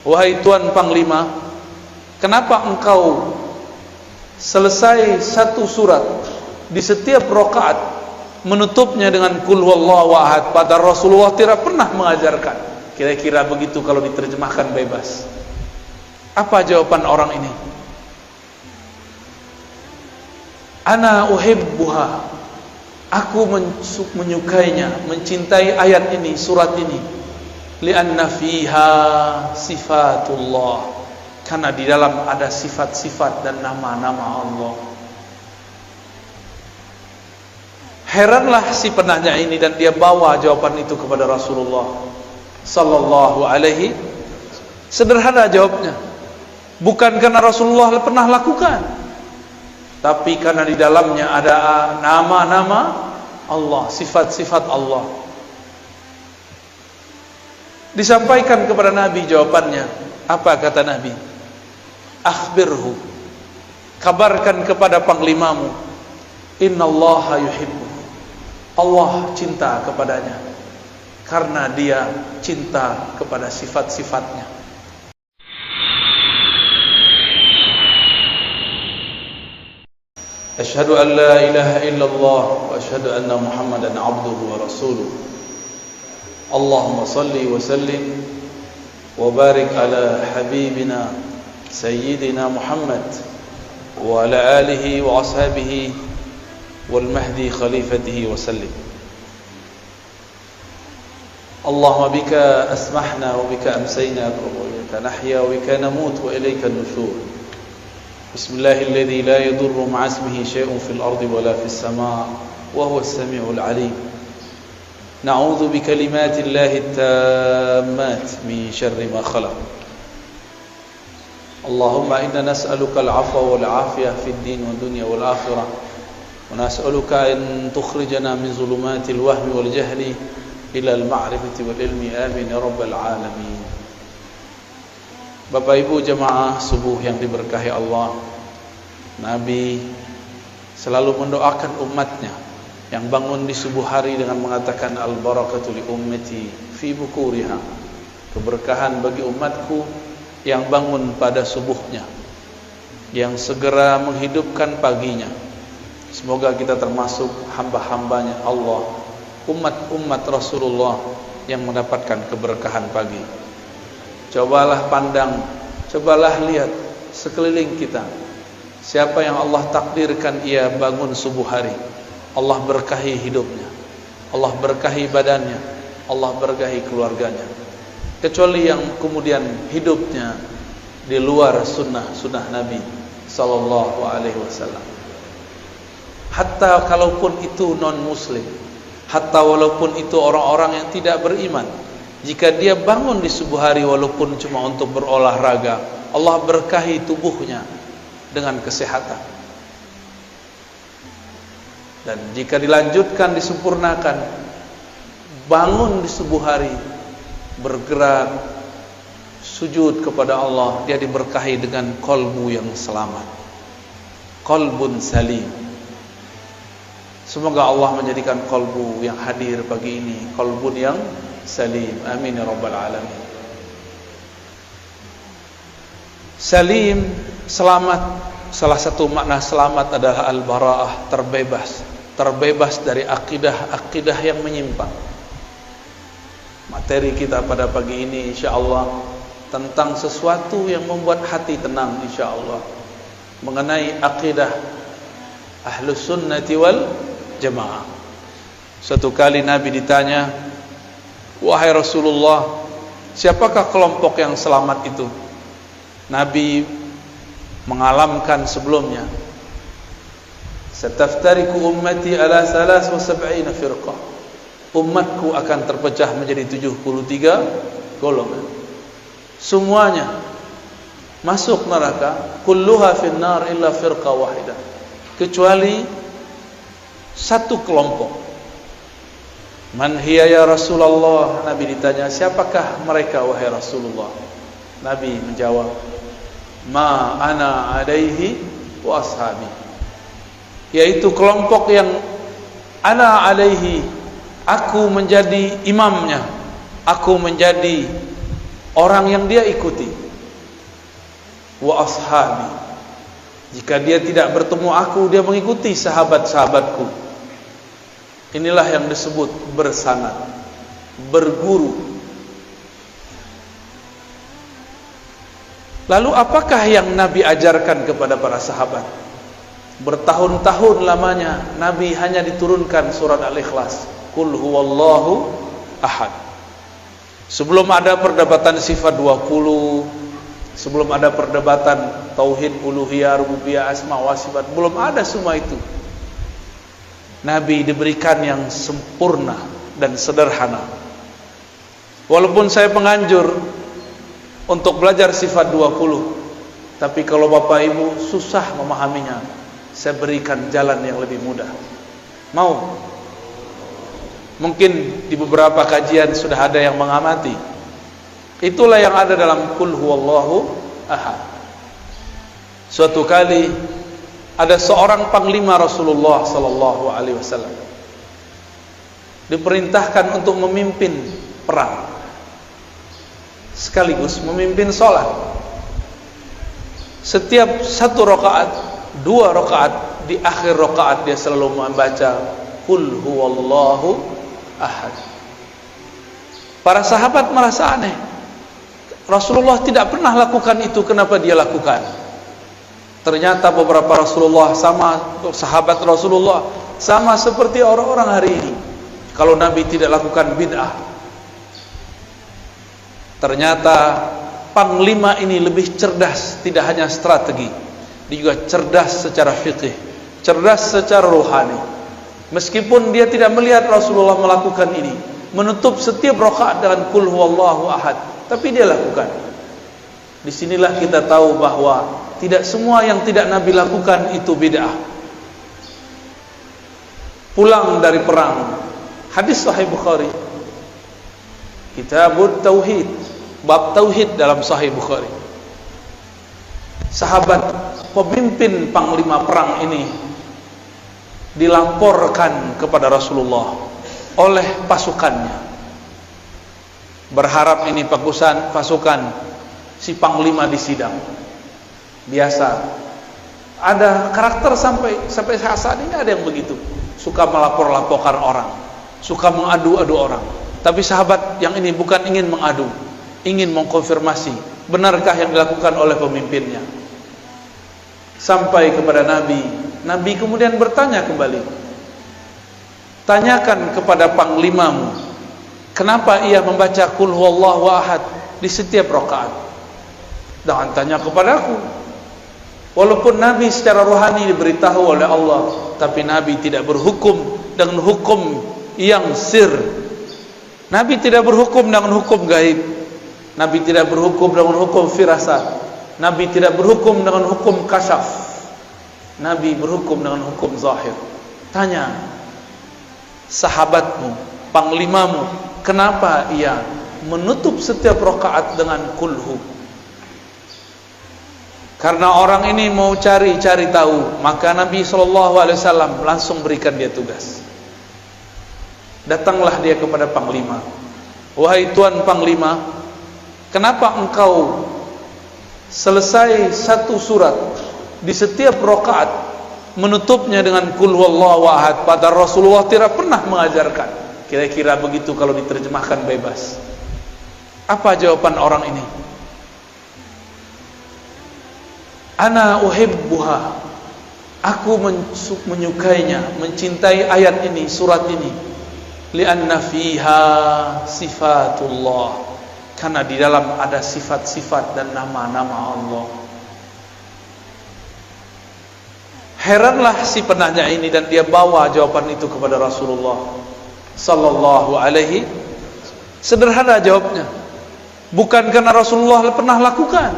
Wahai Tuan Panglima, kenapa engkau selesai satu surat di setiap rakaat menutupnya dengan Qul huwallahu ahad, padahal Rasulullah tidak pernah mengajarkan? Kira-kira begitu kalau diterjemahkan bebas. Apa jawaban orang ini? Ana uhibbuha, aku menyukainya, mencintai ayat ini, surat ini. Lianna fiha sifatullah, karena di dalam ada sifat-sifat dan nama-nama Allah. Heranlah si penanya ini, dan dia bawa jawaban itu kepada Rasulullah sallallahu alaihi. Sederhana jawabnya, bukan karena Rasulullah pernah lakukan, tapi karena di dalamnya ada nama-nama Allah, sifat-sifat Allah. Disampaikan kepada Nabi jawabannya. Apa kata Nabi? Akhbirhu, kabarkan kepada panglimamu, innallaha yuhibbu, Allah cinta kepadanya, karena dia cinta kepada sifat-sifatnya. Asyhadu an la ilaha illallah wa asyhadu anna Muhammadan abduhu wa rasuluh. Allahumma salli wa sallim wa barik ala habibina sayyidina Muhammad wa ala alihi wa ashabihi wal mahdi khalifatihi wa sallim. Allahumma bika asmahna wa bika amsayna wa bika nahya wa bika namut wa ilayka an-nushur. Bismillahilladzi la yadurru ma'a ismihi syai'un fil ardi wa la fis samaa wa huwa as-sami'ul 'alim. نعوذ بكلمات الله التامات من شر ما خلق. اللهم إنا نسألك العفو والعافية في الدين والدنيا والآخرة، ونسألك أن تخرجنا من ظلمات الوهم والجهل إلى المعرفة والعلم. آمين يا رب العالمين. Bapak Ibu jemaah subuh yang diberkahi Allah, Nabi selalu mendoakan umatnya yang bangun di subuh hari dengan mengatakan al-barakatu li ummati fi bukuriha, keberkahan bagi umatku yang bangun pada subuhnya, yang segera menghidupkan paginya. Semoga kita termasuk hamba-hambanya Allah, umat Rasulullah yang mendapatkan keberkahan pagi. Cobalah pandang, cobalah lihat sekeliling kita, siapa yang Allah takdirkan ia bangun subuh hari, Allah berkahi hidupnya, Allah berkahi badannya, Allah berkahi keluarganya. Kecuali yang kemudian hidupnya di luar sunnah Nabi sallallahu alaihi wasallam. Hatta kalaupun itu non muslim, hatta walaupun itu orang-orang yang tidak beriman, jika dia bangun di subuh hari walaupun cuma untuk berolahraga, Allah berkahi tubuhnya dengan kesehatan. Dan jika dilanjutkan, disempurnakan, bangun di subuh hari, bergerak, sujud kepada Allah, dia diberkahi dengan kolbu yang selamat, kolbun salim. Semoga Allah menjadikan kolbu yang hadir pagi ini kolbun yang salim. Amin ya rabbal alamin. Salim, selamat. Salah satu makna selamat adalah al-bara'ah, terbebas dari akidah yang menyimpang. Materi kita pada pagi ini insyaallah tentang sesuatu yang membuat hati tenang insyaallah, mengenai akidah Ahlus Sunnati wal Jamaah. Suatu kali Nabi ditanya, wahai Rasulullah, siapakah kelompok yang selamat itu? Nabi mengalamkan sebelumnya, sataftariku ummati ala 73 firqah, umatku akan terpecah menjadi 73 golongan, semuanya masuk neraka, kulluha finnar illa firqah wahidah, kecuali satu kelompok. Man hiya ya Rasulullah? Nabi ditanya, siapakah mereka wahai Rasulullah? Nabi menjawab, ma ana alaihi wa ashabi, yaitu kelompok yang ana alaihi, aku menjadi imamnya, aku menjadi orang yang dia ikuti. Wa ashabi, jika dia tidak bertemu aku, dia mengikuti sahabat-sahabatku. Inilah yang disebut bersanad, berguru. Lalu apakah yang Nabi ajarkan kepada para sahabat? Bertahun-tahun lamanya Nabi hanya diturunkan surat Al-Ikhlas, Qul huwallahu ahad. Sebelum ada perdebatan sifat 20, sebelum ada perdebatan tauhid, uluhiyah, rububiyah, asma wa sifat, belum ada semua itu. Nabi diberikan yang sempurna dan sederhana. Walaupun saya penganjur untuk belajar sifat 20, tapi kalau Bapak Ibu susah memahaminya, saya berikan jalan yang lebih mudah. Mau? Mungkin di beberapa kajian sudah ada yang mengamati. Itulah yang ada dalam Qul huwallahu ahad. Suatu kali ada seorang panglima Rasulullah sallallahu alaihi wasallam diperintahkan untuk memimpin perang sekaligus memimpin salat. Setiap satu rakaat, 2 rakaat, di akhir rakaat dia selalu membaca Qul huwallahu ahad. Para sahabat merasa aneh. Rasulullah tidak pernah lakukan itu, kenapa dia lakukan? Ternyata beberapa Rasulullah sama sahabat Rasulullah sama seperti orang-orang hari ini. Kalau Nabi tidak lakukan bid'ah. Ternyata panglima ini lebih cerdas, tidak hanya strategi, dia juga cerdas secara fikih, cerdas secara rohani. Meskipun dia tidak melihat Rasulullah melakukan ini, menutup setiap rakaat dengan Qul huwallahu ahad, tapi dia lakukan. Disinilah kita tahu bahwa tidak semua yang tidak Nabi lakukan itu bid'ah. Pulang dari perang, hadis Sahih Bukhari, Kitabut Tauhid, bab tauhid dalam Sahih Bukhari. Sahabat pemimpin panglima perang ini dilaporkan kepada Rasulullah oleh pasukannya, berharap ini pasukan si panglima disidang. Biasa ada karakter sampai saat ini ada yang begitu, suka melapor-laporkan orang, suka mengadu-adu orang. Tapi sahabat yang ini bukan ingin mengadu, ingin mengkonfirmasi benarkah yang dilakukan oleh pemimpinnya. Sampai kepada Nabi, Nabi kemudian bertanya kembali, tanyakan kepada panglimamu, kenapa ia membaca Qul huwallahu ahad di setiap rakaat. Jangan tanya kepadaku. Walaupun Nabi secara rohani diberitahu oleh Allah, tapi Nabi tidak berhukum dengan hukum yang sir. Nabi tidak berhukum dengan hukum gaib. Nabi tidak berhukum dengan hukum firasat. Nabi tidak berhukum dengan hukum kasyaf. Nabi berhukum dengan hukum zahir. Tanya sahabatmu, panglimamu, kenapa ia menutup setiap rakaat dengan kulhu? Karena orang ini mau cari tahu, maka Nabi SAW langsung berikan dia tugas. Datanglah dia kepada panglima. Wahai tuan panglima, kenapa engkau selesai satu surat di setiap rakaat menutupnya dengan Qul huwallahu ahad, padahal Rasulullah tidak pernah mengajarkan? Kira-kira begitu kalau diterjemahkan bebas. Apa jawaban orang ini? Ana uhibbuha, aku menyukainya, mencintai ayat ini, surat ini. Lianna fiha sifatullah, karena di dalam ada sifat-sifat dan nama-nama Allah. Heranlah si penanya ini, dan dia bawa jawaban itu kepada Rasulullah sallallahu alaihi. Sederhana jawabnya, bukan karena Rasulullah pernah lakukan,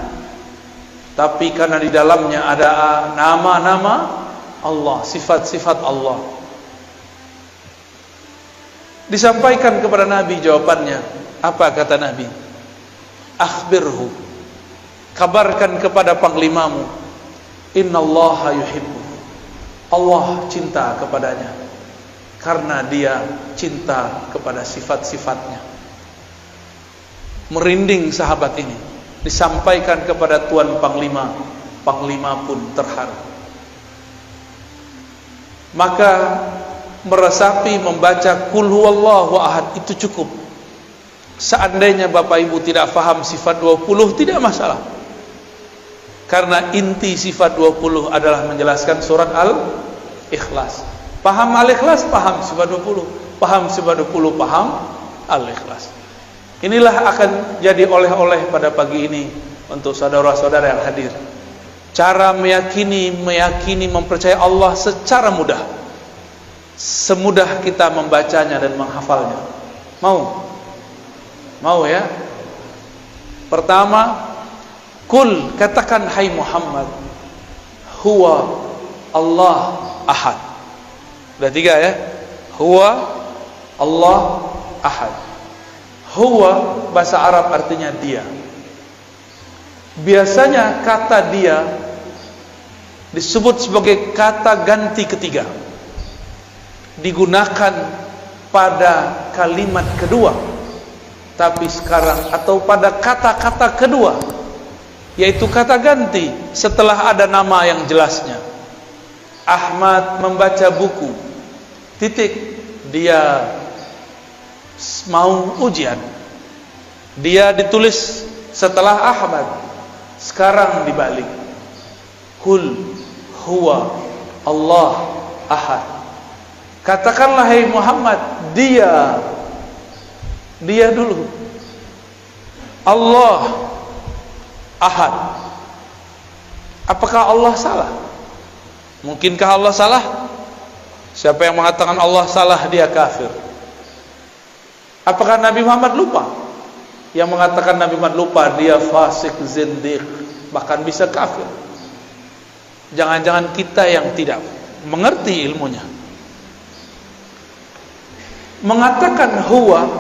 tapi karena di dalamnya ada nama-nama Allah, sifat-sifat Allah. Disampaikan kepada Nabi jawabannya. Apa kata Nabi? Akhbirhu, kabarkan kepada panglimamu, innallaha yuhibbu, Allah cinta kepadanya, karena dia cinta kepada sifat-sifatnya. Merinding sahabat ini. Disampaikan kepada Tuan Panglima. Panglima pun terharu. Maka meresapi membaca Qul huwallahu ahad itu cukup. Seandainya Bapak Ibu tidak faham sifat 20, tidak masalah. Karena inti sifat 20 adalah menjelaskan surat Al-Ikhlas. Paham Al-Ikhlas, paham sifat 20. Paham sifat 20, paham Al-Ikhlas. Inilah akan jadi oleh-oleh pada pagi ini untuk saudara-saudara yang hadir. Cara meyakini, mempercayai Allah secara mudah. Semudah kita membacanya dan menghafalnya. Mau ya? Pertama, Qul, katakan hai Muhammad, huwa Allah ahad. Udah 3 ya. Huwa Allah ahad. Huwa bahasa Arab artinya dia. Biasanya kata dia disebut sebagai kata ganti ketiga. Digunakan pada kalimat kedua. Tapi sekarang atau pada kata-kata kedua, yaitu kata ganti setelah ada nama yang jelasnya. Ahmad membaca buku. Titik. Dia mau ujian. Dia ditulis setelah Ahmad. Sekarang dibalik. Qul huwa Allah ahad. Katakanlah hai Muhammad, dia dulu. Allah ahad. Apakah Allah salah? Mungkinkah Allah salah? Siapa yang mengatakan Allah salah, dia kafir. Apakah Nabi Muhammad lupa? Yang mengatakan Nabi Muhammad lupa, dia fasik, zindiq, bahkan bisa kafir. Jangan-jangan kita yang tidak mengerti ilmunya. Mengatakan huwa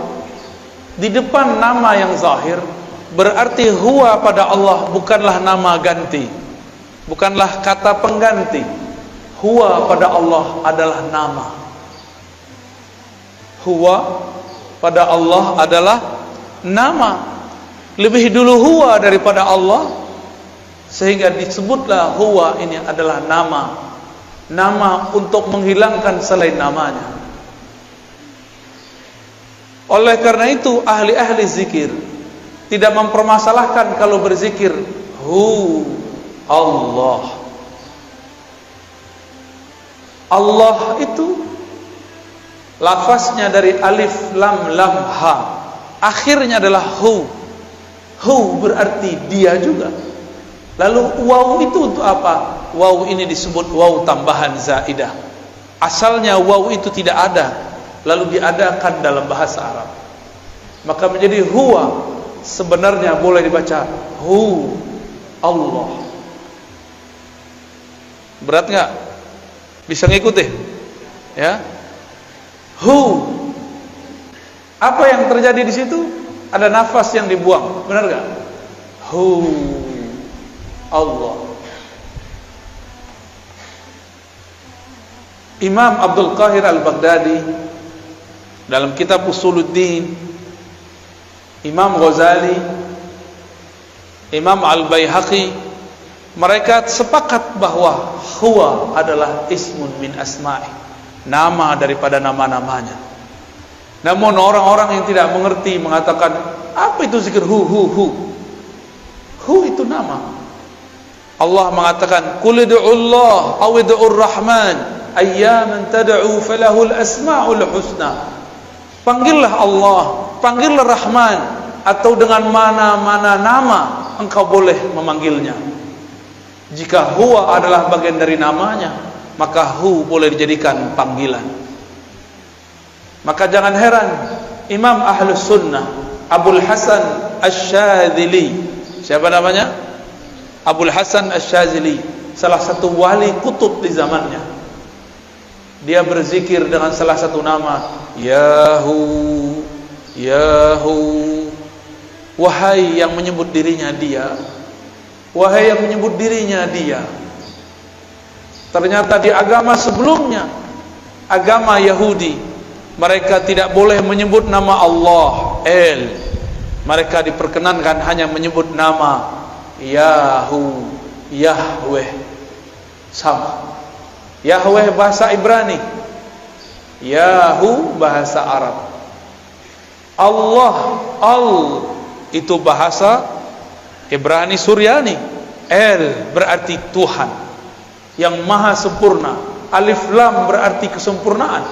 di depan nama yang zahir berarti huwa pada Allah bukanlah nama ganti, bukanlah kata pengganti. Huwa pada Allah adalah nama. Huwa pada Allah adalah nama. Lebih dulu huwa daripada Allah, sehingga disebutlah huwa ini adalah nama. Nama untuk menghilangkan selain namanya. Oleh karena itu ahli-ahli zikir tidak mempermasalahkan kalau berzikir hu Allah. Allah itu lafaznya dari alif lam lam ha, akhirnya adalah hu. Hu berarti dia juga. Lalu waw itu untuk apa? Waw ini disebut waw tambahan zaidah. Asalnya waw itu tidak ada, lalu diadakan dalam bahasa Arab. Maka menjadi huwa. Sebenarnya boleh dibaca hu Allah. Berat nggak? Bisa ngikuti? Ya. Hu. Apa yang terjadi di situ? Ada nafas yang dibuang, benar nggak? Hu Allah. Imam Abdul Qahir Al-Baghdadi dalam kitab Usuluddin, Imam Ghazali, Imam Al-Baihaqi, mereka sepakat bahwa huwa adalah ismun min asma'i, nama daripada nama-namanya. Namun orang-orang yang tidak mengerti mengatakan, apa itu zikir hu? Hu itu nama. Allah mengatakan, qul ud'ullah aw ud'ur rahman ayyaman tad'u falahul asma'ul husna. Panggillah Allah, panggillah Rahman, atau dengan mana-mana nama engkau boleh memanggilnya. Jika huwa adalah bagian dari namanya, maka hu boleh dijadikan panggilan. Maka jangan heran Imam Ahlus Sunnah Abul Hasan Asy-Syadzili, siapa namanya? Abul Hasan Asy-Syadzili, salah satu wali kutub di zamannya. Dia berzikir dengan salah satu nama, Yahu, Yahu. Wahai yang menyebut dirinya dia, wahai yang menyebut dirinya dia. Ternyata di agama sebelumnya, agama Yahudi, mereka tidak boleh menyebut nama Allah El, Mereka diperkenankan hanya menyebut nama Yahu, Yahweh. Sama. Yahweh bahasa Ibrani, Yahu bahasa Arab. Allah, Al itu bahasa Ibrani Suryani. El berarti Tuhan yang maha sempurna. Alif Lam berarti kesempurnaan.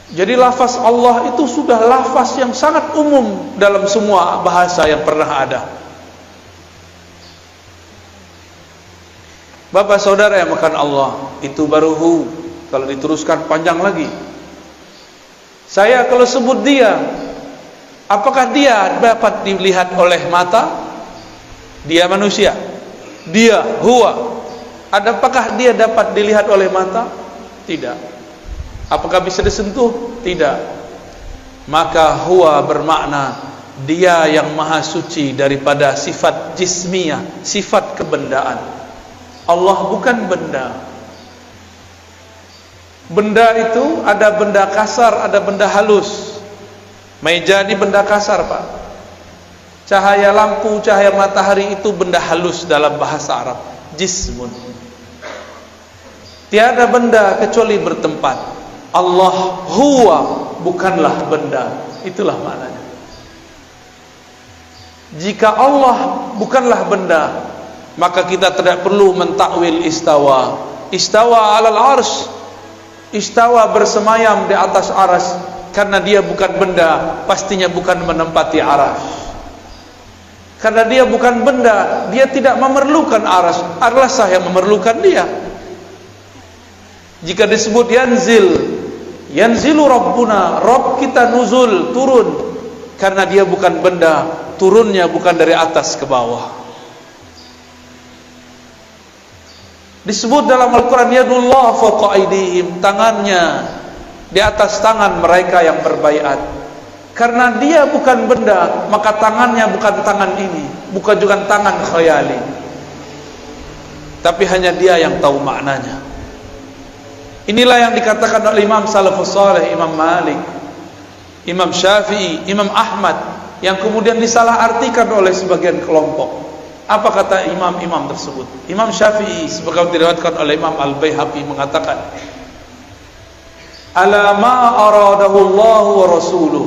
Jadi lafaz Allah itu sudah lafaz yang sangat umum dalam semua bahasa yang pernah ada. Bapak saudara yang makan Allah, itu baru hu. Kalau diteruskan panjang lagi. Saya kalau sebut dia, apakah dia dapat dilihat oleh mata? Dia manusia. Dia huwa. Apakah dia dapat dilihat oleh mata? Tidak. Apakah bisa disentuh? Tidak. Maka huwa bermakna dia yang maha suci daripada sifat jismiyah, sifat kebendaan. Allah bukan benda. Benda itu ada benda kasar, ada benda halus. Meja ini benda kasar, Pak. Cahaya lampu, cahaya matahari itu benda halus dalam bahasa Arab. Jismun. Tiada benda kecuali bertempat. Allah huwa bukanlah benda. Itulah maknanya. Jika Allah bukanlah benda, maka kita tidak perlu mentakwil istawa. Istawa alal arsy, istawa bersemayam di atas arsy. Karena dia bukan benda, pastinya bukan menempati arsy. Karena dia bukan benda, dia tidak memerlukan arsy. Arsy yang memerlukan dia. Jika disebut yanzilu Rabbuna, Rabb kita nuzul, turun. Karena dia bukan benda, turunnya bukan dari atas ke bawah. Disebut dalam Al-Quran yadullah fawqa aydihim, tangannya di atas tangan mereka yang berbaiat. Karena dia bukan benda, maka tangannya bukan tangan ini, bukan juga tangan khayali, tapi hanya dia yang tahu maknanya. Inilah yang dikatakan oleh Imam Salafus Saleh, Imam Malik, Imam Syafi'i, Imam Ahmad, yang kemudian disalahartikan oleh sebagian kelompok. Apa kata imam-imam tersebut? Imam Syafi'i sebagaimana diriwayatkan oleh Imam Al-Baihaqi mengatakan, ala ma aradahu Allah wa rasuluh,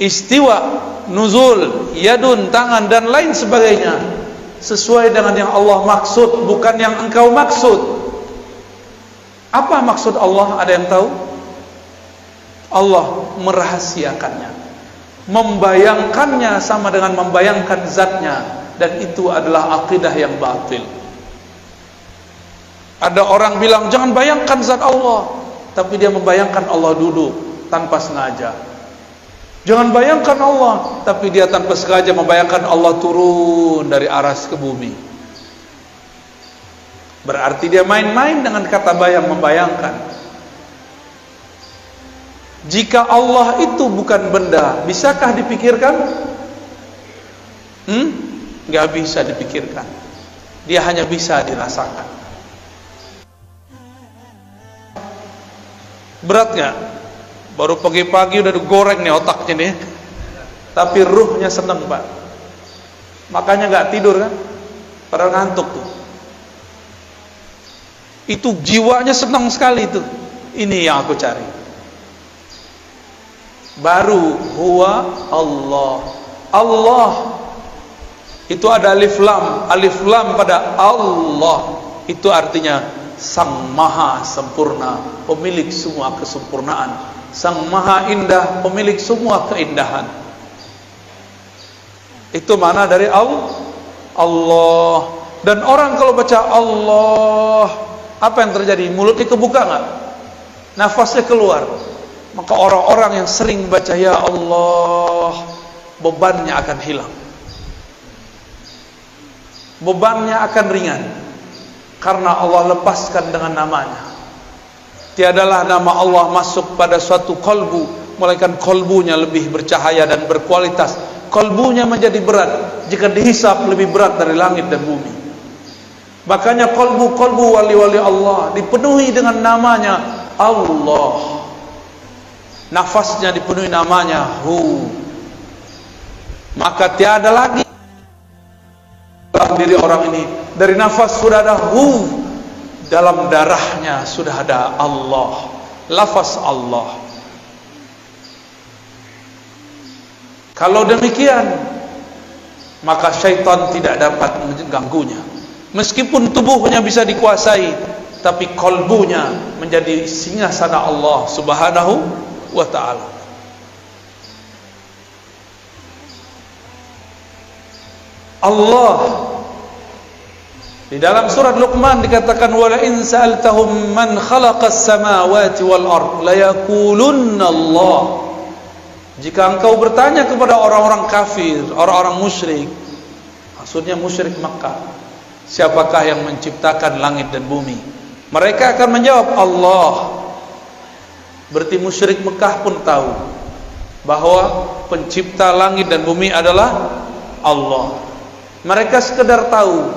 istiwa, nuzul, yadun, tangan dan lain sebagainya, sesuai dengan yang Allah maksud, bukan yang engkau maksud. Apa maksud Allah? Ada yang tahu? Allah merahasiakannya, membayangkannya sama dengan membayangkan zatnya, dan itu adalah akidah yang batil. Ada orang bilang jangan bayangkan zat Allah, tapi dia membayangkan Allah duduk tanpa sengaja. Jangan bayangkan Allah, tapi dia tanpa sengaja membayangkan Allah turun dari aras ke bumi. Berarti dia main-main dengan kata bayang, membayangkan. Jika Allah itu bukan benda, bisakah dipikirkan? Gak bisa dipikirkan. Dia hanya bisa dirasakan. Berat gak? Baru pagi-pagi udah digoreng nih otaknya nih, tapi ruhnya seneng, Pak. Makanya gak tidur kan? Padahal ngantuk tuh. Itu jiwanya senang sekali itu. Ini yang aku cari. Baru huwa Allah. Allah itu ada alif lam. Alif lam pada Allah itu artinya Sang Maha Sempurna, pemilik semua kesempurnaan. Sang Maha Indah, pemilik semua keindahan. Itu mana dari Allah. Dan orang kalau baca Allah, apa yang terjadi? Mulutnya kebuka nggak? Nafasnya keluar. Maka orang-orang yang sering baca ya Allah, bebannya akan hilang. Bebannya akan ringan, karena Allah lepaskan dengan namanya. Tiadalah nama Allah masuk pada suatu kolbu, melainkan kolbunya lebih bercahaya dan berkualitas. Kolbunya menjadi berat, jika dihisap lebih berat dari langit dan bumi. Makanya kolbu-kolbu wali-wali Allah dipenuhi dengan namanya Allah. nafasnya dipenuhi namanya hu, maka tiada lagi dalam diri orang ini. Dari nafas sudah ada hu, dalam darahnya sudah ada Allah, lafaz Allah. Kalau demikian, maka syaitan tidak dapat mengganggunya. Meskipun tubuhnya bisa dikuasai, tapi kalbunya menjadi singgasana Allah Subhanahu wa ta'ala. Allah di dalam surat Luqman dikatakan, wala in sa'altahum man khalaqas samawati wal ard la yaqulunna Allah. Jika engkau bertanya kepada orang-orang kafir, orang-orang musyrik, maksudnya musyrik Makkah, siapakah yang menciptakan langit dan bumi? Mereka akan menjawab Allah. Berarti musyrik Mekah pun tahu bahwa pencipta langit dan bumi adalah Allah. Mereka sekedar tahu,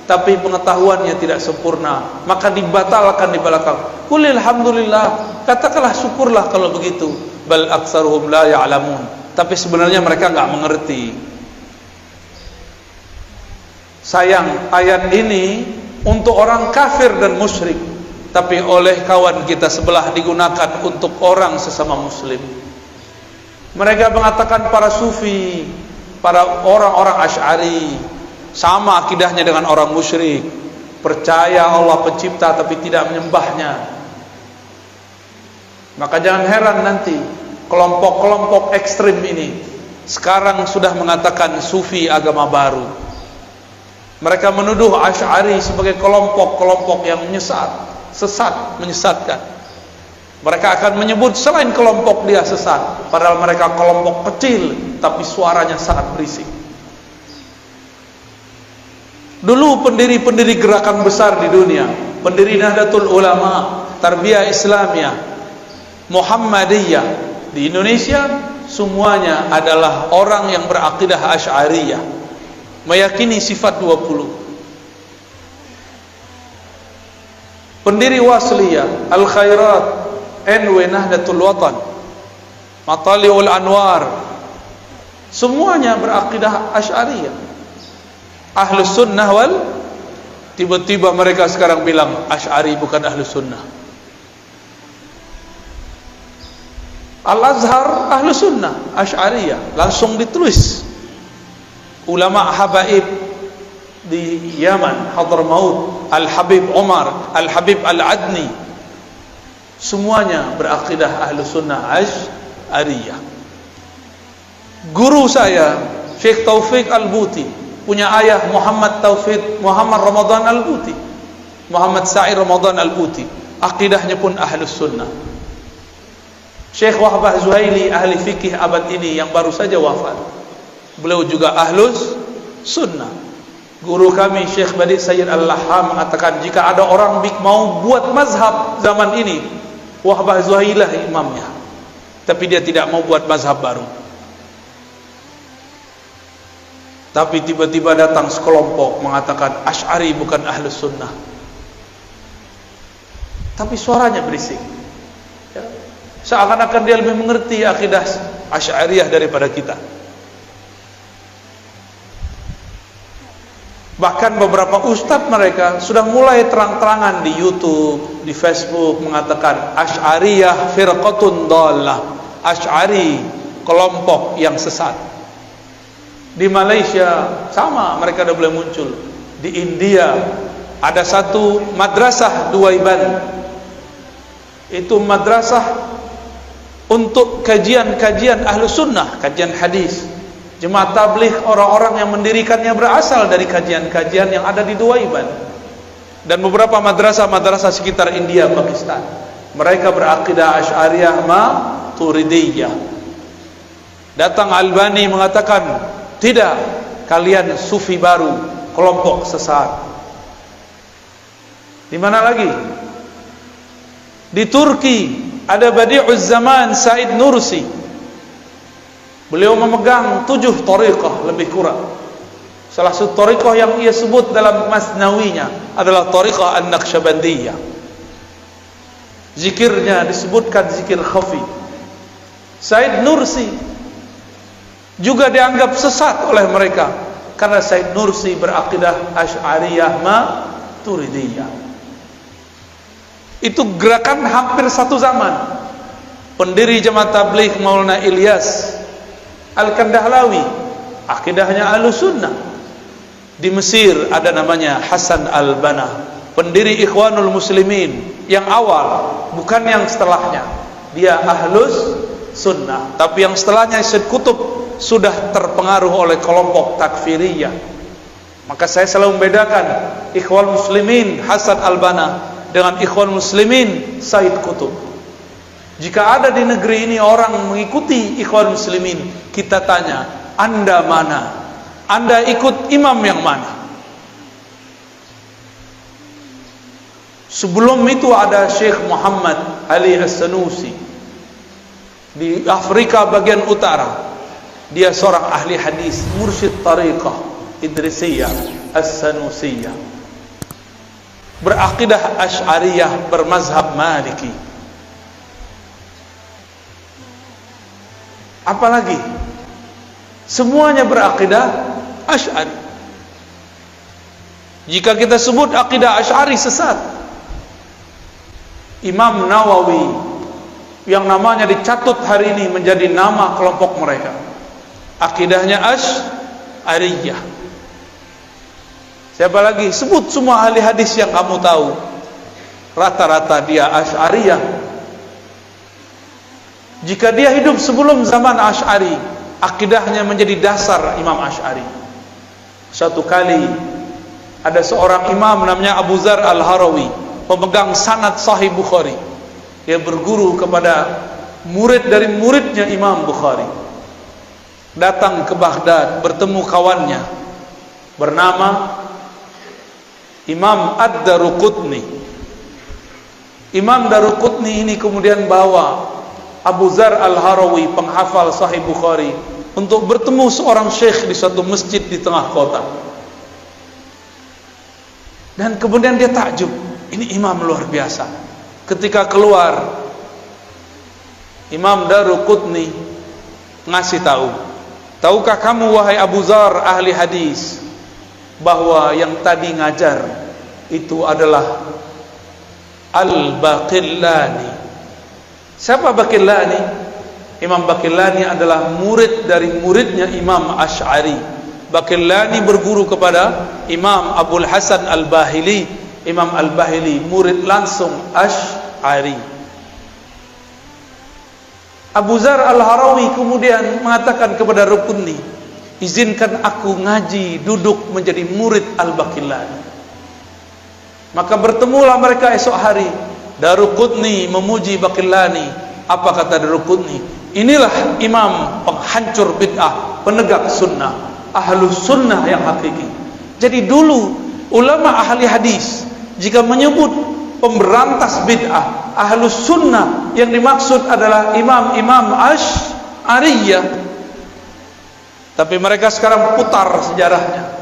tapi pengetahuannya tidak sempurna, maka dibatalkan di belakang. Qul alhamdulillah, katakanlah syukurlah kalau begitu. Bal aktsaruhum la ya'lamun. Tapi sebenarnya mereka enggak mengerti. Sayang, ayat ini untuk orang kafir dan musyrik, tapi oleh kawan kita sebelah digunakan untuk orang sesama muslim. Mereka mengatakan para sufi, para orang-orang Asy'ari sama akidahnya dengan orang musyrik, percaya Allah pencipta tapi tidak menyembahnya. Maka jangan heran nanti kelompok-kelompok ekstrim ini sekarang sudah mengatakan sufi agama baru. Mereka menuduh Asy'ari sebagai kelompok-kelompok yang sesat, menyesatkan. Mereka akan menyebut selain kelompok dia sesat, padahal mereka kelompok kecil tapi suaranya sangat berisik. Dulu pendiri-pendiri gerakan besar di dunia, pendiri Nahdlatul Ulama, Tarbiyah Islamiyah, Muhammadiyah di Indonesia, semuanya adalah orang yang berakidah Asy'ariyah, meyakini sifat 20. Pendiri Wasliyah, Al-Khairat, NW Nahdlatul Watan, Matali'ul Anwar, semuanya berakidah Asy'ariyah. Ahlus Sunnah wal, tiba-tiba mereka sekarang bilang Asy'ari bukan Ahlus Sunnah. Al-Azhar Ahlus Sunnah, Asy'ariyah, langsung ditulis. Ulama habaib di Yaman, Hadramaut, Al-Habib Umar, Al-Habib Al-Adni, semuanya berakidah Ahlus Sunnah Asy'ariyah. Guru saya Syekh Taufik Al-Buti punya ayah Muhammad Ramadan Al-Buti, Muhammad Sa'id Ramadan Al-Buti, akidahnya pun Ahlus Sunnah. Syekh Wahbah Zuhaili, ahli fikih abad ini yang baru saja wafat, beliau juga Ahlus Sunnah. Guru kami Syekh Badi Sayyid Al-Laham mengatakan, jika ada orang mau buat mazhab zaman ini, Wahbah Zuhailah imamnya, tapi dia tidak mau buat mazhab baru. Tapi tiba-tiba datang sekelompok mengatakan Asy'ari bukan Ahlus Sunnah, tapi suaranya berisik, ya. Seakan-akan dia lebih mengerti akidah Asy'ariyah daripada kita. Bahkan beberapa ustadz mereka sudah mulai terang-terangan di YouTube, di Facebook mengatakan Asy'ariyah firqatun dhallah, Asy'ari kelompok yang sesat. Di Malaysia sama, mereka sudah mulai muncul. Di India ada satu madrasah Duaiban, itu madrasah untuk kajian-kajian Ahlus Sunnah, kajian hadis. Jemaah tabligh, orang-orang yang mendirikannya berasal dari kajian-kajian yang ada di Duaiban. Dan beberapa madrasah-madrasah sekitar India, Pakistan, mereka berakidah Asy'ariyah Maturidiyah. Datang Albani mengatakan, tidak, kalian sufi baru, kelompok sesat. Di mana lagi? Di Turki ada Badi'uz Zaman Said Nursi. Beliau memegang 7 thariqah lebih kurang. Salah satu thariqah yang ia sebut dalam Masnawinya adalah thariqah An-Naqsyabandiyah. Zikirnya disebutkan zikir khafi. Said Nursi juga dianggap sesat oleh mereka karena Said Nursi berakidah Asy'ariyah Maturidiyah. Itu gerakan hampir satu zaman. Pendiri Jamaah Tabligh Maulana Ilyas Al-Kandahlawi, akidahnya Ahlussunnah. Di Mesir ada namanya Hasan Al-Banna, pendiri Ikhwanul Muslimin yang awal, bukan yang setelahnya. Dia Ahlus Sunnah, tapi yang setelahnya Syed Qutb sudah terpengaruh oleh kelompok takfiriyah. Maka saya selalu membedakan Ikhwan Muslimin Hasan Al-Banna dengan Ikhwan Muslimin Syed Qutb. Jika ada di negeri ini orang mengikuti Ikhwan Muslimin, kita tanya, Anda mana? Anda ikut imam yang mana? Sebelum itu ada Syekh Muhammad Ali As-Sanusi di Afrika bagian utara. Dia seorang ahli hadis, mursyid tariqah Idrisiyah As-Sanusiyah, berakidah Asy'ariyah, bermazhab Maliki. Apalagi semuanya berakidah Asy'ari. Jika kita sebut akidah Asy'ari sesat, Imam Nawawi yang namanya dicatut hari ini menjadi nama kelompok mereka, akidahnya Asy'ariyah. Siapa lagi? Sebut semua ahli hadis yang kamu tahu, rata-rata dia Asy'ariyah. Jika dia hidup sebelum zaman Asy'ari, akidahnya menjadi dasar Imam Asy'ari. Satu kali ada seorang imam namanya Abu Dzar Al-Harawi, pemegang sanad Sahih Bukhari. Dia berguru kepada murid dari muridnya Imam Bukhari. Datang ke Baghdad, bertemu kawannya bernama Imam Ad-Daruqutni. Imam Daruqutni ini kemudian bawa Abu Dzar Al-Harawi, penghafal Sahih Bukhari, untuk bertemu seorang syekh di suatu masjid di tengah kota. Dan kemudian dia takjub, ini imam luar biasa. Ketika keluar, Imam Daruqutni ngasih tahu, tahukah kamu wahai Abu Dzar ahli hadis, bahwa yang tadi ngajar itu adalah Al-Baqillani. Siapa Baqillani? Imam Baqillani adalah murid dari muridnya Imam Asy'ari. Baqillani berguru kepada Imam Abul Hasan Al-Bahili. Imam Al-Bahili murid langsung Asy'ari. Abu Dzar Al-Harawi kemudian mengatakan kepada Rukunni, izinkan aku ngaji, duduk menjadi murid Al-Baqillani. Maka bertemulah mereka esok hari. Daruqutni memuji Baqillani. Apa kata Daruqutni? Inilah imam penghancur bid'ah, penegak sunnah, ahlus sunnah yang hakiki. Jadi dulu ulama ahli hadis jika menyebut pemberantas bid'ah, ahlus sunnah, yang dimaksud adalah imam-imam Asy'ariyah. Tapi mereka sekarang putar sejarahnya.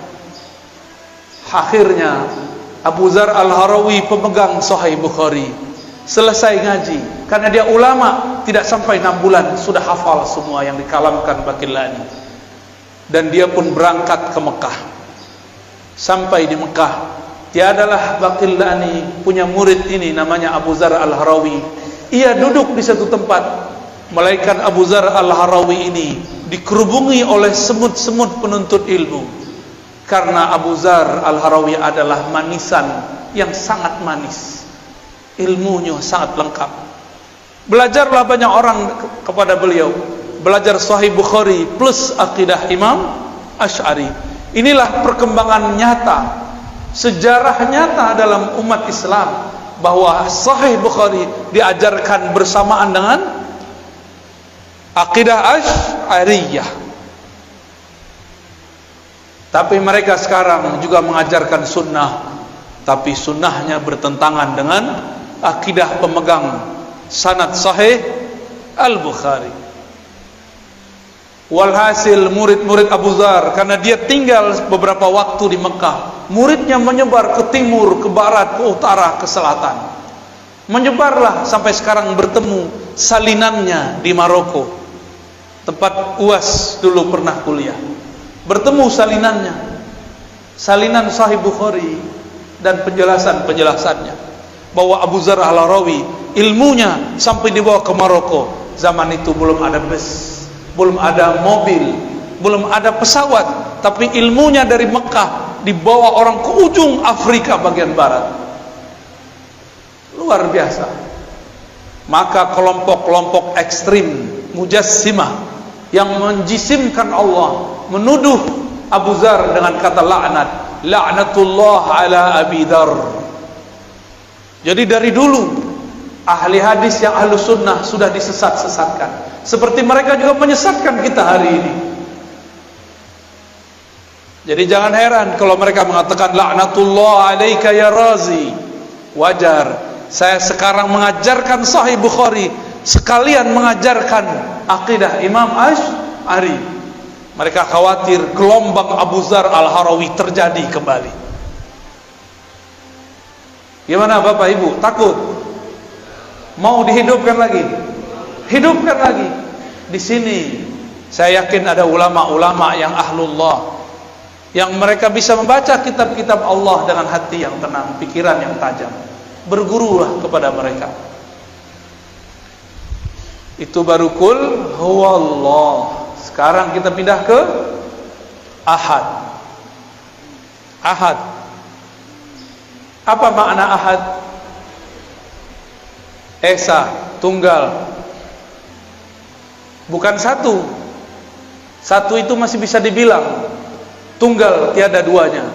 Akhirnya Abu Dzar Al-Harawi, pemegang Sahih Bukhari, selesai ngaji, karena dia ulama, tidak sampai 6 bulan sudah hafal semua yang dikalamkan Baqillani. Dan dia pun berangkat ke Mekah. Sampai di Mekah, tiadalah Baqillani punya murid ini namanya Abu Dzar Al-Harawi. Ia duduk di satu tempat, melainkan Abu Dzar Al-Harawi ini dikerubungi oleh semut-semut penuntut ilmu. Karena Abu Dzar Al-Harawi adalah manisan yang sangat manis, ilmunya sangat lengkap. Belajarlah banyak orang kepada beliau, belajar Sahih Bukhari plus akidah Imam Asy'ari. Inilah perkembangan nyata, sejarah nyata dalam umat Islam, bahwa Sahih Bukhari diajarkan bersamaan dengan akidah Asy'ariyah. Tapi mereka sekarang juga mengajarkan sunnah, tapi sunnahnya bertentangan dengan akidah pemegang sanad Sahih Al-Bukhari. Walhasil murid-murid Abu Dzar, karena dia tinggal beberapa waktu di Mekah, muridnya menyebar ke timur, ke barat, ke utara, ke selatan. Menyebarlah sampai sekarang bertemu salinannya di Maroko. tempat UAS dulu pernah kuliah. Bertemu salinannya, salinan Sahih Bukhari dan penjelasannya bahwa Abu Zar Al-Harawi ilmunya sampai dibawa ke Maroko. Zaman itu belum ada bus, belum ada mobil, belum ada pesawat, tapi ilmunya dari Mekah dibawa orang ke ujung Afrika bagian barat. Luar biasa. Maka kelompok-kelompok ekstrim Mujassimah yang menjisimkan Allah menuduh Abu Zar dengan kata laknat, laknatullah ala Abi Dar. Jadi dari dulu ahli hadis yang ahlu sunnah sudah disesat-sesatkan, seperti mereka juga menyesatkan kita hari ini. Jadi jangan heran kalau mereka mengatakan laknatullah alaika ya Razi. Wajar. Saya sekarang mengajarkan Sahih Bukhari sekalian mengajarkan akidah Imam Asy'ari. Mereka khawatir gelombang Abu Zar Al-Harawi terjadi kembali. Gimana Bapak Ibu? Takut? Mau dihidupkan lagi? Hidupkan lagi. Di sini saya yakin ada ulama-ulama yang ahlullah, yang mereka bisa membaca kitab-kitab Allah dengan hati yang tenang, pikiran yang tajam. Bergurulah kepada mereka. Itu baru kul huwallah. Sekarang kita pindah ke ahad. Ahad. Apa makna ahad? Esa, tunggal. Bukan satu. Satu itu masih bisa dibilang. Tunggal tiada duanya.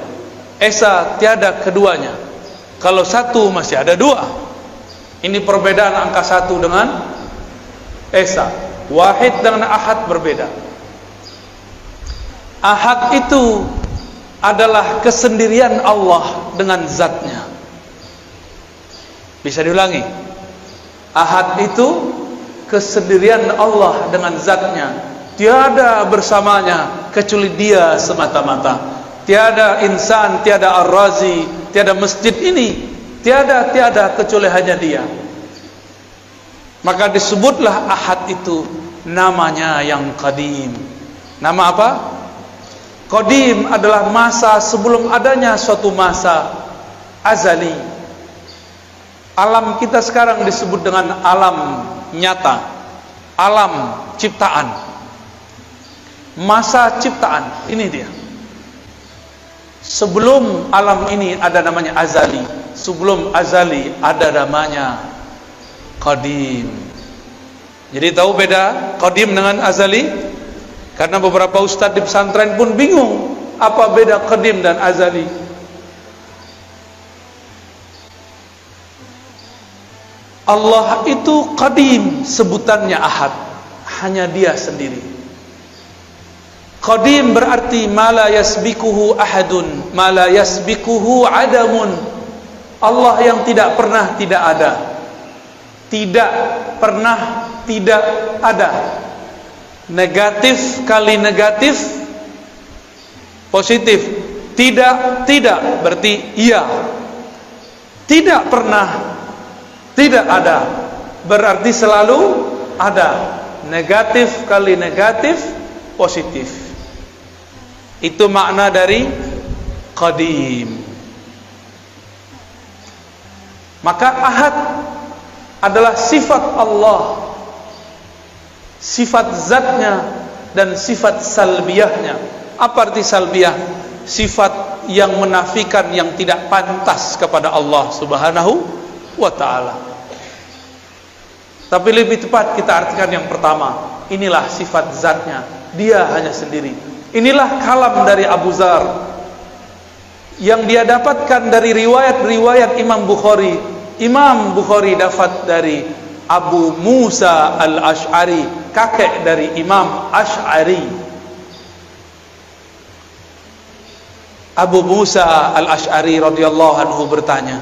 Esa tiada keduanya. Kalau satu masih ada dua. Ini perbedaan angka satu dengan esa. Wahid dengan ahad berbeda. Ahad itu adalah kesendirian Allah dengan zatnya. Bisa diulangi. Ahad itu kesendirian Allah dengan zatnya. Tiada bersamanya kecuali Dia semata-mata. Tiada insan, tiada ar-razi, tiada masjid ini, tiada kecuali hanya Dia. Maka disebutlah ahad itu namanya yang qadim. Nama apa? Qadim adalah masa sebelum adanya suatu masa azali. Alam kita sekarang disebut dengan alam nyata, alam ciptaan, masa ciptaan. Ini dia. Sebelum alam ini ada namanya azali. Sebelum azali ada namanya qadim. Jadi tahu beda qadim dengan azali? Karena beberapa ustadz di pesantren pun bingung apa beda qadim dan azali. Allah itu qadim, sebutannya ahad, hanya Dia sendiri. Qadim berarti ma la yasbikuhu ahadun, ma la yasbikuhu adamun. Allah yang tidak pernah tidak ada. Tidak pernah tidak ada. Negatif kali negatif positif. Tidak berarti iya. Tidak pernah tidak ada berarti selalu ada. Negatif kali negatif positif. Itu makna dari qadim. Maka ahad adalah sifat Allah, sifat zatnya dan sifat salbiyahnya. Apa arti salbiyah? Sifat yang menafikan yang tidak pantas kepada Allah Subhanahu wa ta'ala. Tapi lebih tepat kita artikan yang pertama. Inilah sifat zatnya, Dia hanya sendiri. Inilah kalam dari Abu Zar yang dia dapatkan dari riwayat-riwayat Imam Bukhari. Imam Bukhari dapat dari Abu Musa Al-Asy'ari, kakek dari Imam Asy'ari. Abu Musa Al-Asy'ari radhiyallahu anhu bertanya,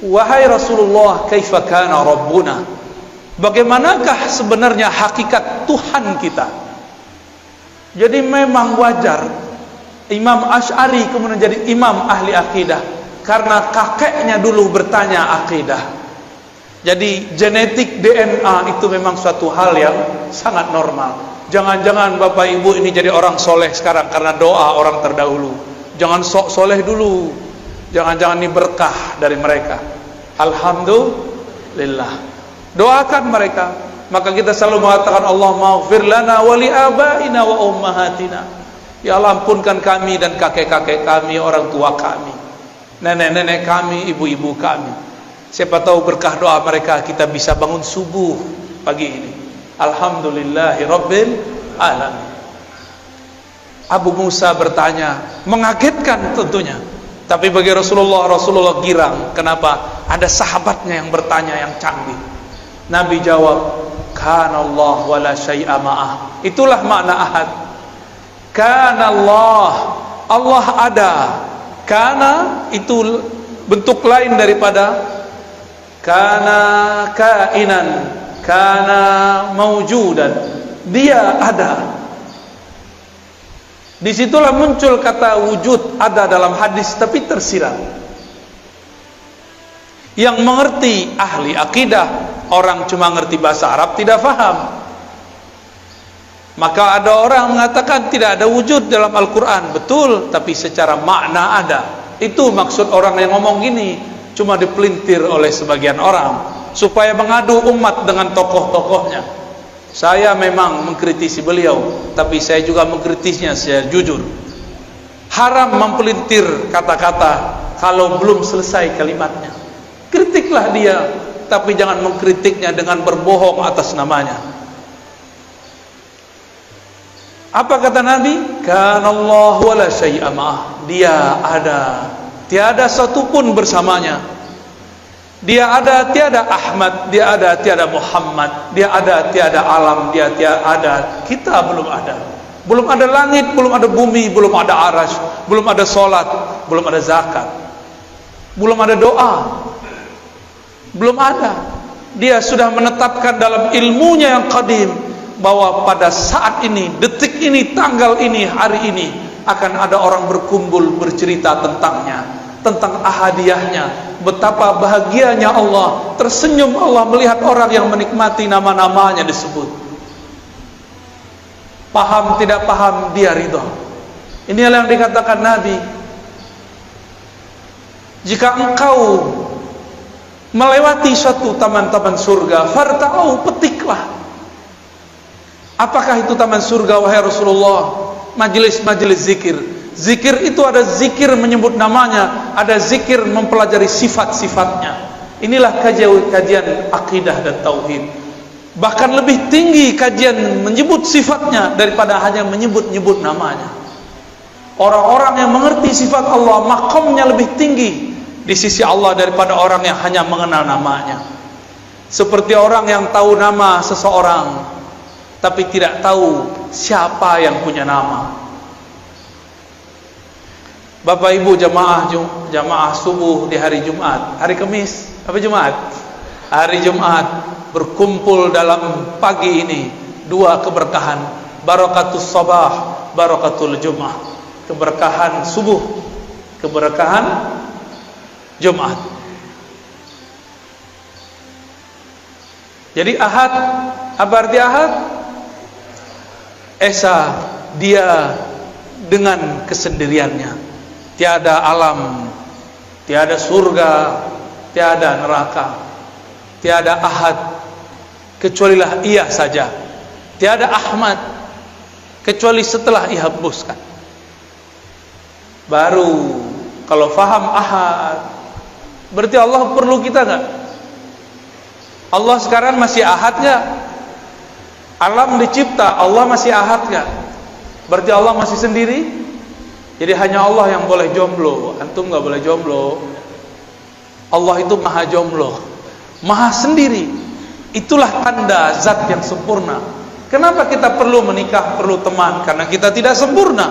"Wahai Rasulullah, kaifa kana Rabbuna?" Bagaimanakah sebenarnya hakikat Tuhan kita? Jadi memang wajar Imam Asy'ari kemudian jadi imam ahli akidah, karena kakeknya dulu bertanya akidah. Jadi genetik DNA itu memang suatu hal yang sangat normal. Jangan-jangan Bapak Ibu ini jadi orang soleh sekarang karena doa orang terdahulu. Jangan sok soleh dulu. Jangan-jangan ini berkah dari mereka. Alhamdulillah. Doakan mereka. Maka kita selalu mengatakan Allahumma ighfir lana wa li abaina wa ummahatina. Ya Allah, ampunkan kami dan kakek-kakek kami, orang tua kami, nenek-nenek kami, ibu-ibu kami. Siapa tahu berkah doa mereka kita bisa bangun subuh pagi ini. Alhamdulillahi Rabbil Alamin. Abu Musa bertanya, mengagetkan tentunya. Tapi bagi Rasulullah girang. Kenapa? Ada sahabatnya yang bertanya yang canggih. Nabi jawab, Kana Allah wa la syai'a ma'ah. Itulah makna ahad. Kana Allah, Allah ada. Kana itu bentuk lain daripada kana kainan, kana maujudan. Dia ada. Disitulah muncul kata wujud, ada dalam hadis, tapi tersirat. Yang mengerti ahli akidah, orang cuma ngerti bahasa Arab tidak faham. Maka ada orang mengatakan tidak ada wujud dalam Al-Quran. Betul, tapi secara makna ada. Itu maksud orang yang ngomong gini. Cuma dipelintir oleh sebagian orang supaya mengadu umat dengan tokoh-tokohnya. Saya memang mengkritisi beliau, tapi saya juga mengkritisnya secara jujur. Haram mempelintir kata-kata kalau belum selesai kalimatnya. Kritiklah dia, tapi jangan mengkritiknya dengan berbohong atas namanya. Apa kata Nabi? Kana Allah wa la syai'a ma'ah. Dia ada, tiada satupun bersamanya. Dia ada, tiada Ahmad. Dia ada, tiada Muhammad. Dia ada, tiada alam. Dia tiada ada, kita belum ada. Belum ada langit, belum ada bumi, belum ada arash, belum ada solat, belum ada zakat, belum ada doa, belum ada. Dia sudah menetapkan dalam ilmunya yang qadim bahwa pada saat ini, detik ini, tanggal ini, hari ini akan ada orang berkumpul bercerita tentangnya, tentang ahadiyahnya. Betapa bahagianya Allah, tersenyum Allah melihat orang yang menikmati nama-namanya disebut. Paham tidak paham, dia ridha. Inilah yang dikatakan Nabi, jika engkau melewati suatu taman-taman surga, farta'u, petiklah. Apakah itu taman surga wahai Rasulullah? Majelis-majelis zikir. Zikir itu ada zikir menyebut namanya, ada zikir mempelajari sifat-sifatnya. Inilah kajian akidah dan tauhid. Bahkan lebih tinggi kajian menyebut sifatnya daripada hanya menyebut-nyebut namanya. Orang-orang yang mengerti sifat Allah, makamnya lebih tinggi di sisi Allah daripada orang yang hanya mengenal namanya. Seperti orang yang tahu nama seseorang tapi tidak tahu siapa yang punya nama. Bapak Ibu jamaah subuh di hari Jumat, hari Kamis, apa Jumat? Hari Jumat berkumpul dalam pagi ini dua keberkahan, barakatus sabah, barakatul Jumat. Keberkahan subuh, keberkahan Jumat. Jadi Ahad, apa arti Ahad? Esa, dia dengan kesendiriannya. Tiada alam, tiada surga, tiada neraka, tiada ahad kecualilah ia saja. Tiada Ahmad kecuali setelah ia hembuskan. Baru kalau faham ahad, berarti Allah perlu kita enggak? Allah sekarang masih ahad enggak? Alam dicipta, Allah masih ahad enggak? Berarti Allah masih sendiri? Jadi hanya Allah yang boleh jomblo, antum nggak boleh jomblo. Allah itu maha jomblo, maha sendiri. Itulah tanda zat yang sempurna. Kenapa kita perlu menikah, perlu teman? Karena kita tidak sempurna.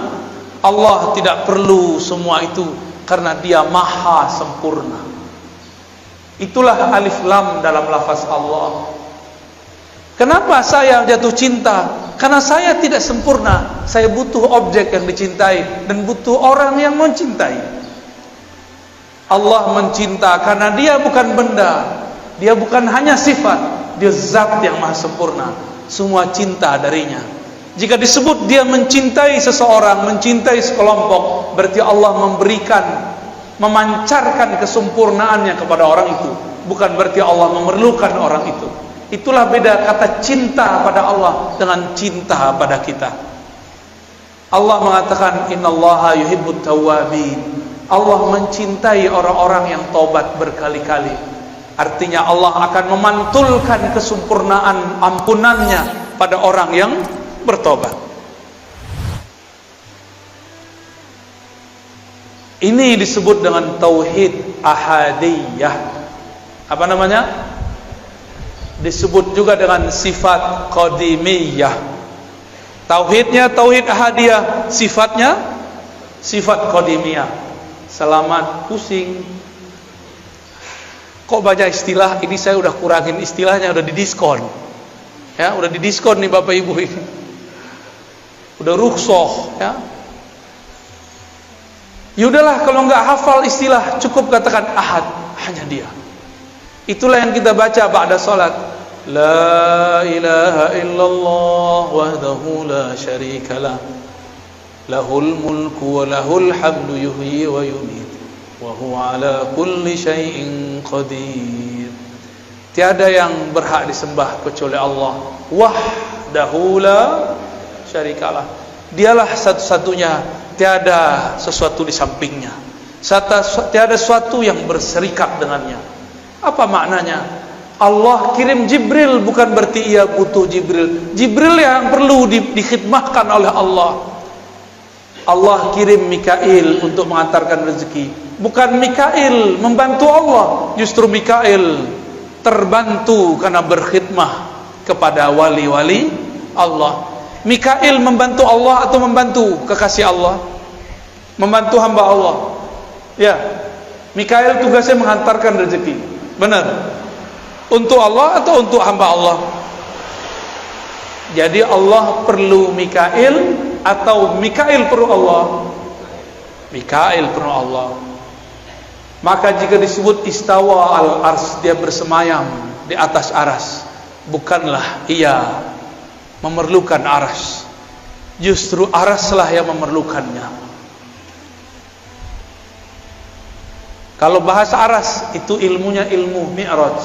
Allah tidak perlu semua itu karena dia maha sempurna. Itulah alif lam dalam lafaz Allah. Kenapa saya jatuh cinta? Karena saya tidak sempurna. Saya butuh objek yang dicintai dan butuh orang yang mencintai. Allah mencinta karena dia bukan benda. Dia bukan hanya sifat, dia zat yang maha sempurna. Semua cinta darinya. Jika disebut dia mencintai seseorang, mencintai sekelompok, berarti Allah memberikan, memancarkan kesempurnaannya kepada orang itu. Bukan berarti Allah memerlukan orang itu. Itulah beda kata cinta pada Allah dengan cinta pada kita. Allah mengatakan innallaha yuhibbut tawwabin. Allah mencintai orang-orang yang taubat berkali-kali. Artinya Allah akan memantulkan kesempurnaan ampunannya pada orang yang bertobat. Ini disebut dengan tauhid ahadiyah. Apa namanya? Disebut juga dengan sifat qadimiyah. Tauhidnya tauhid ahadiyah, sifatnya sifat qadimiyah. Selamat, pusing. Kok baca istilah ini, saya udah kurangin istilahnya, udah didiskon. Ya, udah didiskon nih Bapak Ibu ini. Udah rukhsah, ya. Yaudahlah kalau nggak hafal istilah, cukup katakan ahad, hanya dia. Itulah yang kita baca ba'da salat. La ilaha illallah wahdahu la syarikalah. Lahul mulku wa lahul hamdu yuhyi wa yumiit. Wa huwa ala kulli syai'in qadir. Tiada yang berhak disembah kecuali Allah. Wahdahu la syarikalah. Dialah satu-satunya, tiada sesuatu di sampingnya. Tiada sesuatu yang berserikat dengannya. Apa maknanya? Allah kirim Jibril bukan berarti ia butuh Jibril. Jibril yang perlu dikhidmahkan oleh Allah. Allah kirim Mikail untuk mengantarkan rezeki. Bukan Mikail membantu Allah, justru Mikail terbantu karena berkhidmah kepada wali-wali Allah. Mikail membantu Allah atau membantu kekasih Allah? Membantu hamba Allah. Ya, Mikail tugasnya menghantarkan rezeki. Benar. Untuk Allah atau untuk hamba Allah? Jadi Allah perlu Mikail atau Mikail perlu Allah? Mikail perlu Allah. Maka jika disebut istawa al-ars, dia bersemayam di atas aras, bukanlah ia memerlukan aras, justru araslah yang memerlukannya. Kalau bahasa aras itu ilmunya ilmu mi'raj.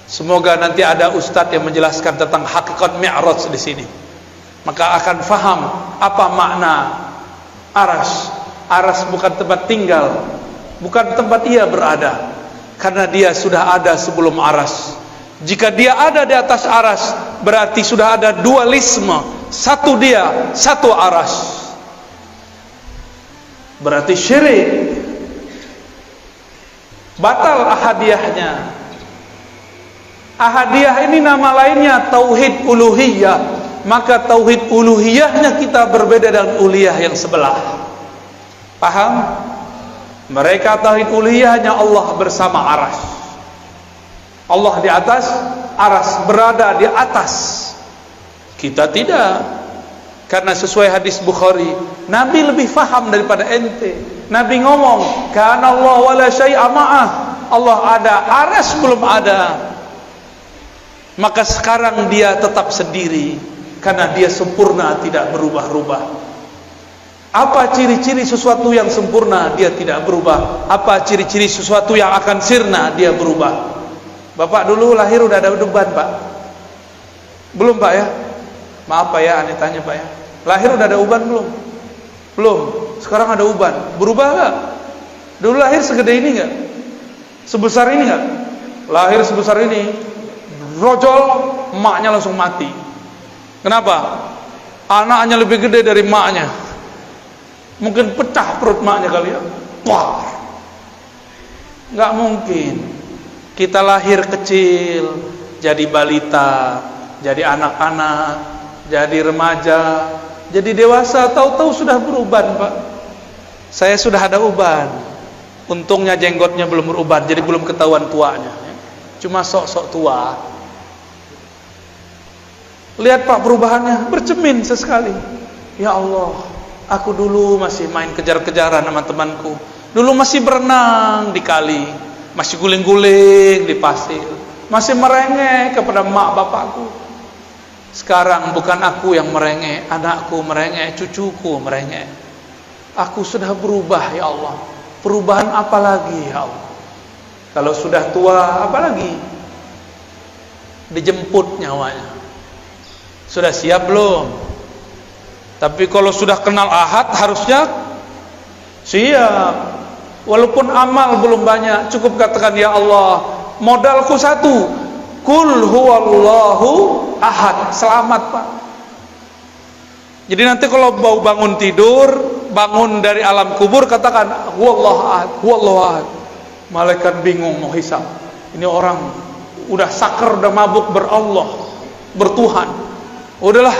Semoga nanti ada ustadz yang menjelaskan tentang hakikat mi'raj di sini, maka akan faham apa makna aras. Aras bukan tempat tinggal, bukan tempat ia berada, karena dia sudah ada sebelum aras. Jika dia ada di atas aras, berarti sudah ada dualisme, satu dia, satu aras. Berarti syirik, batal ahadiyahnya. Ahadiyah ini nama lainnya tauhid uluhiyah. Maka tauhid uluhiyahnya kita berbeda dengan uluhiyah yang sebelah. Paham? Mereka tauhid uluhiyah hanya Allah bersama aras. Allah di atas aras, berada di atas. Kita tidak. Karena sesuai hadis Bukhari, Nabi lebih faham daripada ente. Nabi ngomong, kana Allah wala syai'a ma'ah. Allah ada, aras belum ada. Maka sekarang dia tetap sendiri, karena dia sempurna, tidak berubah-ubah. Apa ciri-ciri sesuatu yang sempurna? Dia tidak berubah. Apa ciri-ciri sesuatu yang akan sirna? Dia berubah. Bapak dulu lahir udah ada uban Pak? Belum Pak ya? Maaf Pak ya, aneh tanya Pak ya. Lahir udah ada uban belum? Belum. Sekarang ada uban. Berubah gak? Dulu lahir segede ini gak? Sebesar ini gak? Lahir sebesar ini, rojol, emaknya langsung mati. Kenapa? Anaknya lebih gede dari emaknya. Mungkin pecah perut maknya kali ya. Wah, nggak mungkin. Kita lahir kecil, jadi balita, jadi anak-anak, jadi remaja, jadi dewasa, tahu-tahu sudah beruban Pak. Saya sudah ada uban. Untungnya jenggotnya belum beruban, jadi belum ketahuan tuanya. Cuma sok-sok tua. Lihat Pak perubahannya, bercermin sesekali. Ya Allah, aku dulu masih main kejar-kejaran sama temanku. Dulu masih berenang di kali. masih guling-guling di pasir, masih merengek kepada mak bapakku. Sekarang bukan aku yang merengek, anakku merengek, cucuku merengek. Aku sudah berubah ya Allah. Perubahan apa lagi ya Allah? Kalau sudah tua apa lagi? Dijemput nyawanya. Sudah siap belum? Tapi kalau sudah kenal Ahad harusnya siap. Walaupun amal belum banyak, cukup katakan ya Allah, modalku satu, Qul huwallahu ahad. Selamat Pak. Jadi nanti kalau mau bangun tidur, bangun dari alam kubur, katakan huwallahu ahad, huwallahu ahad. Malaikat bingung mau hisab. Ini orang udah sakar, udah mabuk berallah, bertuhan. Udahlah,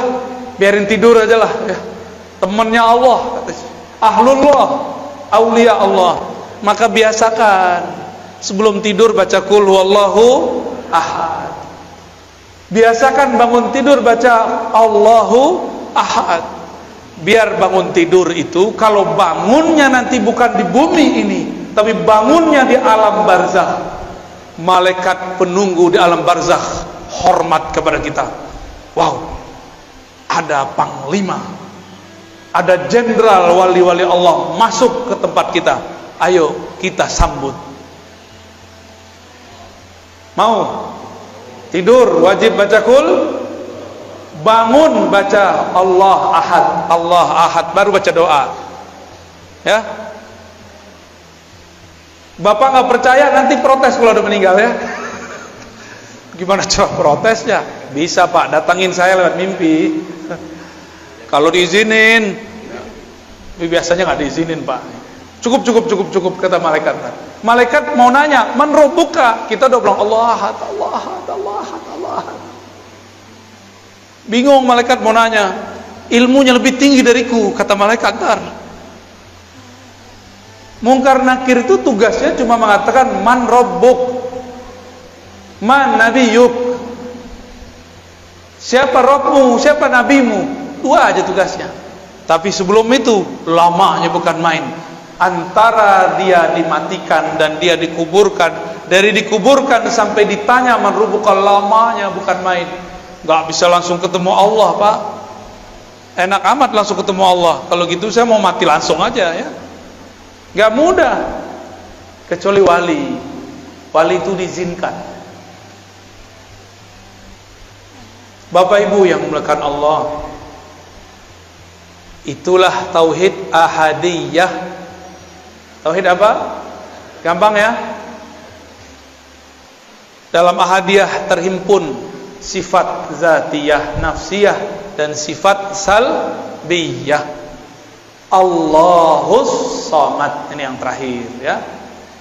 biarin tidur aja lah ya. Temannya Allah, ahlullah, aulia Allah. Maka biasakan sebelum tidur baca qul huwallahu ahad. Biasakan bangun tidur baca Allahu ahad. Biar bangun tidur itu kalau bangunnya nanti bukan di bumi ini, tapi bangunnya di alam barzakh. Malaikat penunggu di alam barzakh hormat kepada kita. Wow, ada panglima, ada jenderal wali-wali Allah masuk ke tempat kita. Ayo kita sambut. Mau tidur wajib baca qul, bangun baca Allah ahad, Allah ahad, baru baca doa ya. Bapak nggak percaya nanti protes kalau udah meninggal ya. Gimana cara protesnya? Bisa Pak, datangin saya lewat mimpi. Kalau diizinin, biasanya nggak diizinin Pak. Cukup kata malaikat. Malaikat mau nanya, man rabbuka? Kita udah bilang Allah ahad, Allah ahad, Allah ahad, Allah ahad. Bingung malaikat mau nanya, ilmunya lebih tinggi dariku, kata malaikat. Ntar Mungkar Nakir itu tugasnya cuma mengatakan man rabbuk, man nabiyuk, siapa Rabbmu, siapa nabimu. Dua aja tugasnya. Tapi sebelum itu lamanya bukan main. Antara dia dimatikan dan dia dikuburkan, dari dikuburkan sampai ditanya man rabbuka, lamanya bukan main. Gak bisa langsung ketemu Allah Pak. Enak amat langsung ketemu Allah. Kalau gitu saya mau mati langsung aja ya. Gak mudah. Kecuali wali. Wali itu diizinkan. Bapak Ibu yang dimuliakan Allah, itulah tauhid ahadiyah. Tauhid apa? Gampang ya. Dalam ahadiyah terhimpun sifat zatiyah, nafsiyah, dan sifat salbiyah. Allahus Samad, ini yang terakhir ya.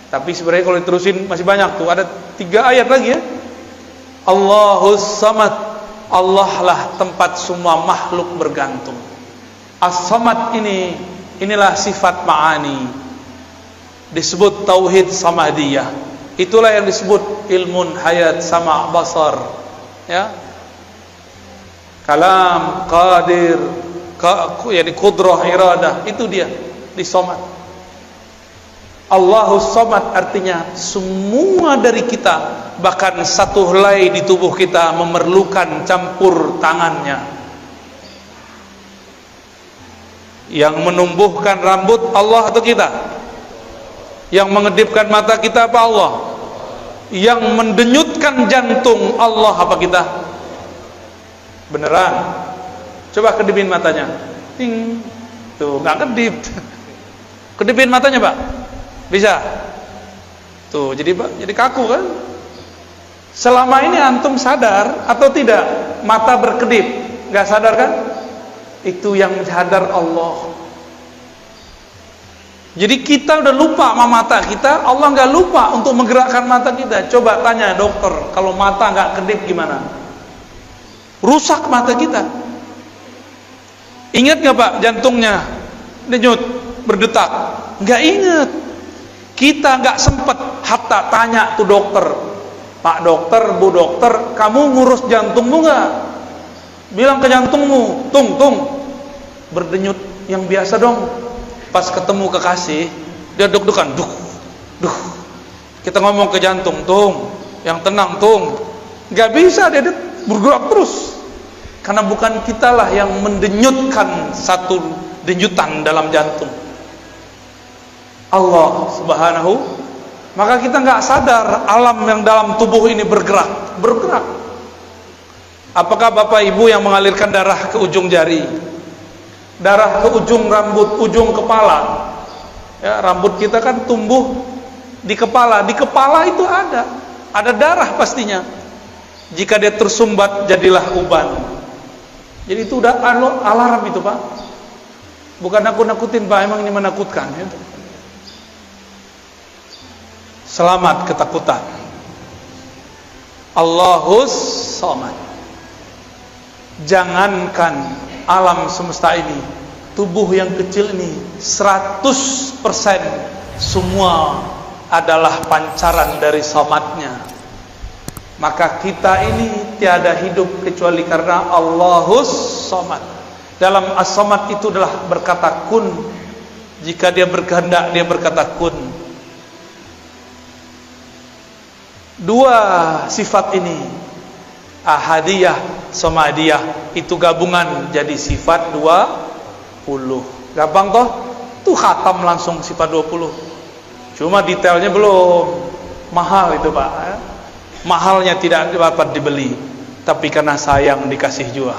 Tapi sebenarnya kalau diterusin masih banyak tuh, ada 3 ayat lagi ya. Allahus Samad, Allah lah tempat semua makhluk bergantung. As-Samad inilah sifat ma'ani, disebut tauhid samadiyah. Itulah yang disebut ilmun hayat sama basar ya. Kalam, qadir, yani qudrah, iradah, itu dia di Samad. Allahus Samad artinya semua dari kita, bahkan satu helai di tubuh kita memerlukan campur tangannya. Yang menumbuhkan rambut Allah atau kita? Yang mengedipkan mata kita apa Allah? Yang mendenyutkan jantung Allah apa kita? Beneran? Coba kedipin matanya. Ting. Tuh, nggak kedip. Kedipin matanya, Pak. Bisa? Tuh, jadi kaku kan? Selama ini antum sadar atau tidak mata berkedip? Nggak sadar kan? Itu yang sadar Allah. Jadi kita udah lupa sama mata kita, Allah nggak lupa untuk menggerakkan mata kita. Coba tanya dokter, kalau mata nggak kedip gimana? Rusak mata kita. Ingat nggak Pak, jantungnya denyut, berdetak? Nggak ingat. Kita nggak sempet hatta tanya tuh dokter, Pak dokter, Bu dokter, kamu ngurus jantungmu nggak? Bilang ke jantungmu, tung, berdenyut yang biasa dong. Pas ketemu kekasih, dia deg-degan, duh. Kita ngomong ke jantung, tung, yang tenang tung, gak bisa, dia bergerak terus. Karena bukan kitalah yang mendenyutkan satu denyutan dalam jantung, Allah subhanahu. Maka kita gak sadar alam yang dalam tubuh ini bergerak. Apakah bapak ibu yang mengalirkan darah ke ujung jari, darah ke ujung rambut, ujung kepala, ya, rambut kita kan tumbuh di kepala itu ada darah pastinya. Jika dia tersumbat jadilah uban. Jadi itu udah alarm itu Pak. Bukan nakut-nakutin Pak, emang ini menakutkan ya. Selamat ketakutan. Allahus Samad. Jangankan alam semesta ini, tubuh yang kecil ini 100% semua adalah pancaran dari Samadnya. Maka kita ini tiada hidup kecuali karena Allahus Samad. Dalam As-Samad itu adalah berkata kun. Jika dia berkehendak, dia berkata kun. Dua sifat ini, ahadiyah, samadiyah, itu gabungan jadi sifat 20. Gampang toh? Tuh khatam langsung sifat 20. Cuma detailnya belum. Mahal itu Pak. Mahalnya tidak dapat dibeli, tapi karena sayang dikasih jua.